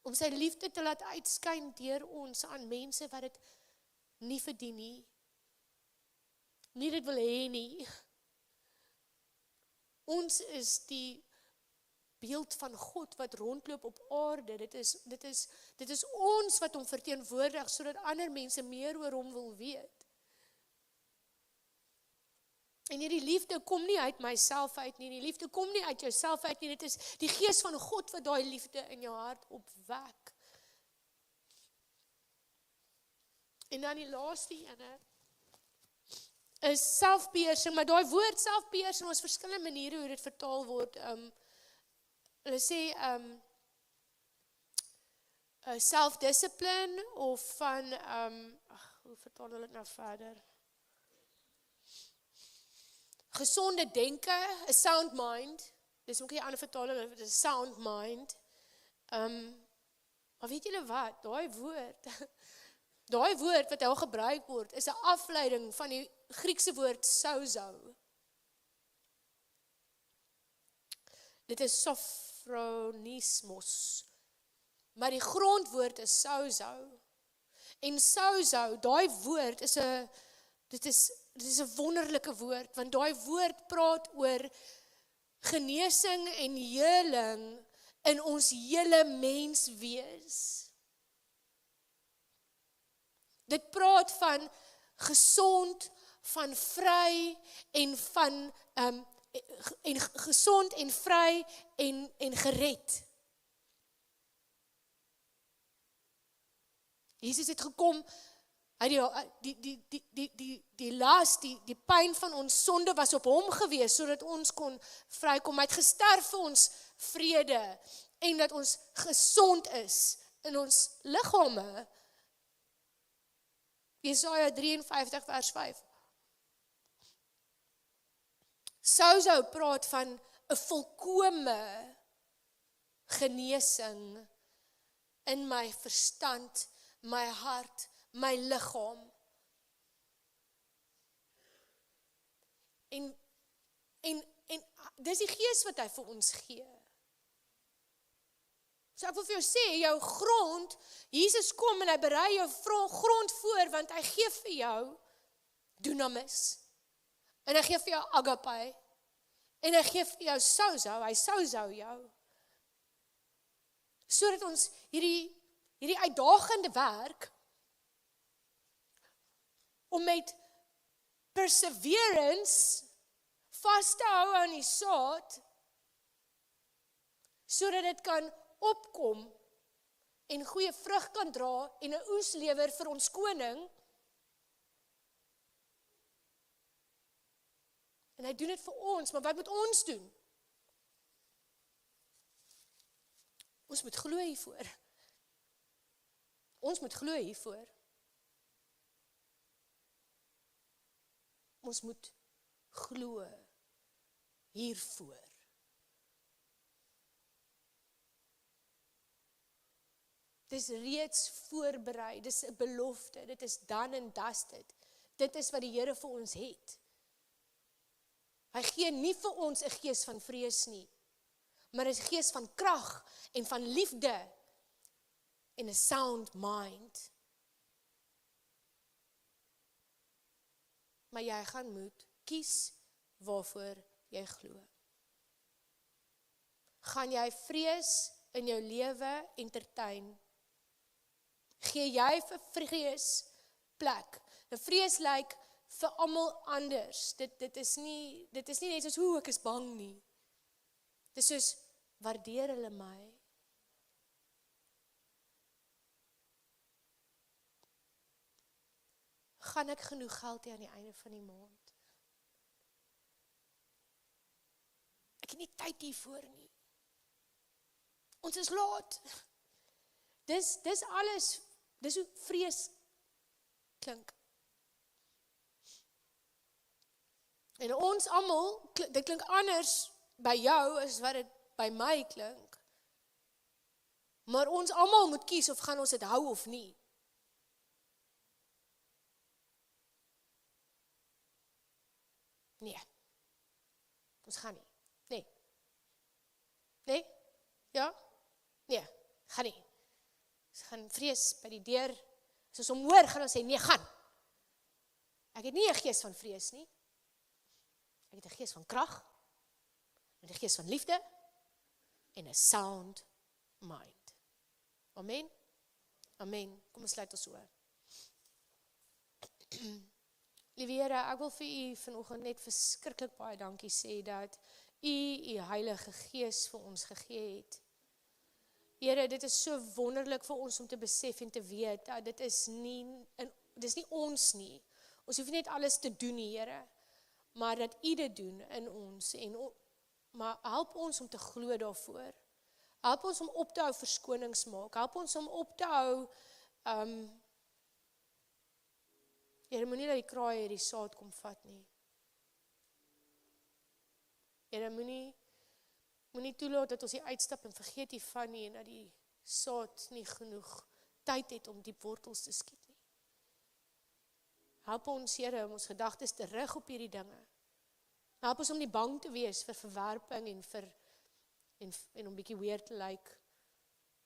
Om sy liefde te laat uitskyn deur ons aan mense wat dit nie verdien nie. Nie dit wil hê nie. Ons is die beeld van God wat rondloop op aarde. Dit is ons wat hom verteenwoordig sodat ander mense meer oor hom wil weet. En hierdie liefde kom nie uit myself uit nie, die liefde kom nie uit jouself uit nie, dit is die Gees van God wat daai liefde in jou hart opwek. En dan die laaste ene is selfbeheersing, maar daai woord selfbeheersing, ons verskillende maniere hoe dit vertaal word. Hulle sê self-discipline of van, hoe vertaal hulle dit nou verder? Gesonde denke, a sound mind, dis ook nie ander vertaling, dit is a sound mind. Maar weet julle wat, daai woord wat al gebruik word, is 'n afleiding van die Griekse woord sozo. Dit is sofronismos, maar die grondwoord is sozo. En sozo, daai woord is 'n wonderlike woord, want daai woord praat oor genesing en heling in ons hele menswees. Dit praat van gesond, van vry en van gesond en vry en gered. Jesus het gekom Die las, die pyn van ons sonde was op hom gewees, sodat ons kon vrykom. Hy het gesterf vir ons vrede, en dat ons gesond is in ons liggame. Jesaja 53 vers 5. Sozo praat van 'n volkome genesing in my verstand, my hart, my liggaam. En dis die gees wat hy vir ons gee. So ek wil vir jou sê, jou grond, Jesus kom en hy berei jou grond voor, want hy gee vir jou dunamis. En hy gee vir jou agape. En hy gee vir jou sozo, hy sozo jou. Sodat ons hierdie uitdagende werk, om met perseverance vas te hou aan die saad, sodat dit kan opkom en goeie vrug kan dra en 'n oes lewer vir ons koning. En hy doen dit vir ons, maar wat moet ons doen? Ons moet glo hiervoor. Ons moet glo hiervoor. Ons moet glo hiervoor. Dis reeds voorberei, dis 'n belofte, dit is done and dusted. Dit is wat die Here vir ons het. Hy gee nie vir ons 'n gees van vrees nie, maar 'n gees van krag en van liefde en 'n sound mind. Maar jy gaan moet kies waarvoor jy glo. Gaan jy vrees in jou lewe entertain? Gee jy vir vrees plek? Nou vrees lyk vir almal anders. Dit is nie net soos ek is bang nie. Dit is soos waardeer hulle my? Gaan ek genoeg geld hê aan die einde van die maand? Ek het nie tyd hiervoor nie. Ons is laat. Dis alles, dis hoe vrees klink. En ons almal, dit klink anders by jou as wat dit by my klink. Maar ons almal moet kies of gaan ons dit hou of nie. Nee. Ons gaan nie. Nee. Nee? Ja? Nee, gaan nie. Ons gaan vrees by die deur. As ons hom hoor, gaan ons sê, nee, gaan. Ek het nie 'n gees van vrees nie. Ek het 'n gees van krag, en 'n gees van liefde, en 'n sound mind. Amen? Amen. Kom ons sluit ons oor. Liewe Here, ek wil vir u vanoggend net verskriklik baie dankie sê dat u Heilige Gees vir ons gegee het. Here, dit is so wonderlik vir ons om te besef en te weet dat dit is nie ons nie. Ons hoef nie net alles te doen nie, Here, maar dat u dit doen in ons. Maar help ons om te glo daarvoor. Help ons om op te hou verskonings maak. Help ons om op te hou, Here, moenie dat die kraaie hierdie saad kom vat nie. Here, moenie toelaat dat ons hier uitstap en vergeet hiervan nie, en dat die saad nie genoeg tyd het om diep wortels te skiet nie. Help ons, Here, om ons gedagtes te rig op hierdie dinge. Help ons om nie bang te wees vir verwerping en om bietjie weer te lyk.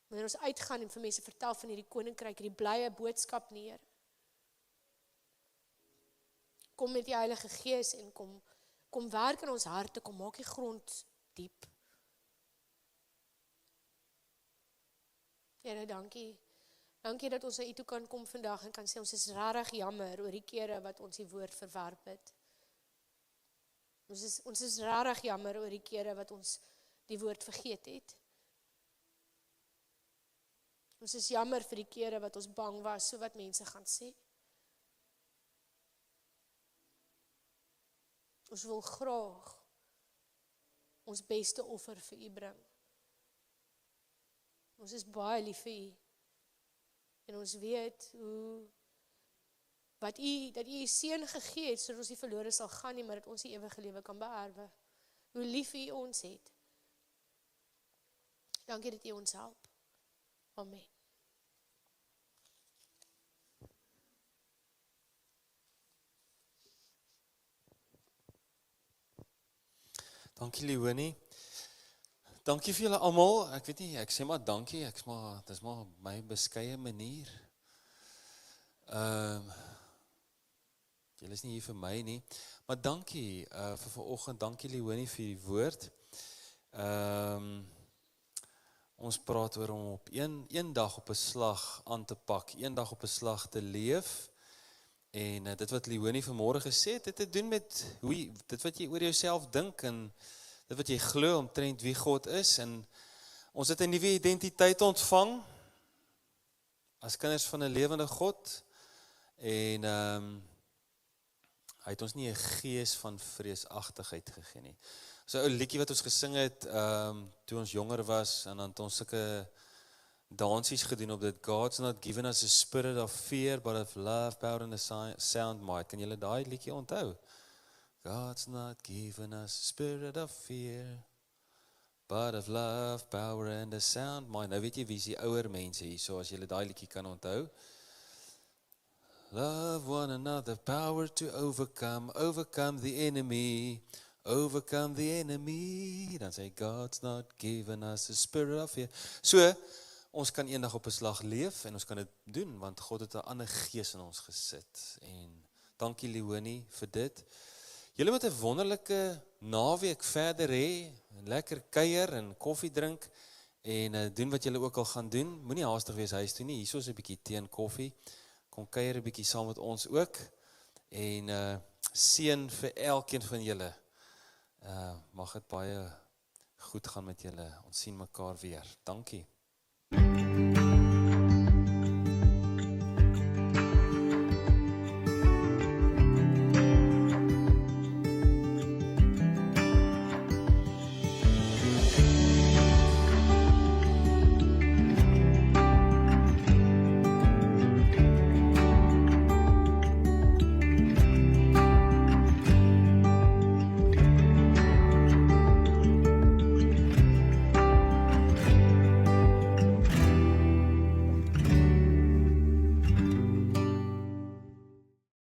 Wanneer ons uitgaan en vir mense vertel van hierdie koninkryk, hierdie blye boodskap nie, Here. Kom met die Heilige Gees en kom werk in ons harte, kom maak die grond diep. Here, dankie. Dankie dat ons na u toe kan kom vandag en kan sê, ons is rarig jammer oor die kere wat ons die woord verwerp het. Ons is rarig jammer oor die kere wat ons die woord vergeet het. Ons is jammer vir die kere wat ons bang was, so wat mense gaan sê. Ons wil graag ons beste offer vir U bring. Ons is baie lief vir U. En ons weet dat U seun gegee het, sodat ons nie verlore sal gaan nie, maar dat ons die ewige lewe kan beerwe. Hoe lief U ons het. Dankie dat U ons help. Amen. Dankie Leonie. Dankie vir julle almal. Ek weet nie, ek sê maar dankie. Dit is maar my beskeie manier. Julle is nie hier vir my nie, maar dankie vir vanoggend. Dankie Leonie vir die woord. Ons praat oor om op een dag op 'n slag aan te pak, een dag op 'n slag te leef. En dit wat Leonie vanmôre gesê het, dit te doen met dit wat jy oor jouself dink en dit wat jy glo omtrent wie God is. En ons het 'n nuwe identiteit ontvang as kinders van 'n lewende God. En hy het ons nie 'n gees van vreesagtigheid gegee nie. So 'n ou liedjie wat ons gesing het toe ons jonger was, en dan het ons sulke dansies gedoen op dit. God's not given us a spirit of fear, but of love, power and a sound mind. Kan julle daai liedjie onthou? God's not given us a spirit of fear, but of love, power and a sound mind. Nou weet jy wie is die ouer mense hier, so as julle daai liedjie kan onthou. Love one another, power to overcome the enemy, overcome the enemy. Dan sê God's not given us a spirit of fear. So, ons kan eendag op 'n slag leef en ons kan dit doen, want God het 'n ander gees in ons gesit. En dankie Leonie vir dit. Julle moet 'n wonderlike naweek verder hê, lekker kuier en koffie drink en doen wat julle ook al gaan doen. Moenie haastig wees huis toe nie. Hierso is 'n bietjie tee en koffie. Kom kuier 'n bietjie saam met ons ook. En seën vir elkeen van julle. Mag dit baie goed gaan met julle. Ons sien mekaar weer. Dankie.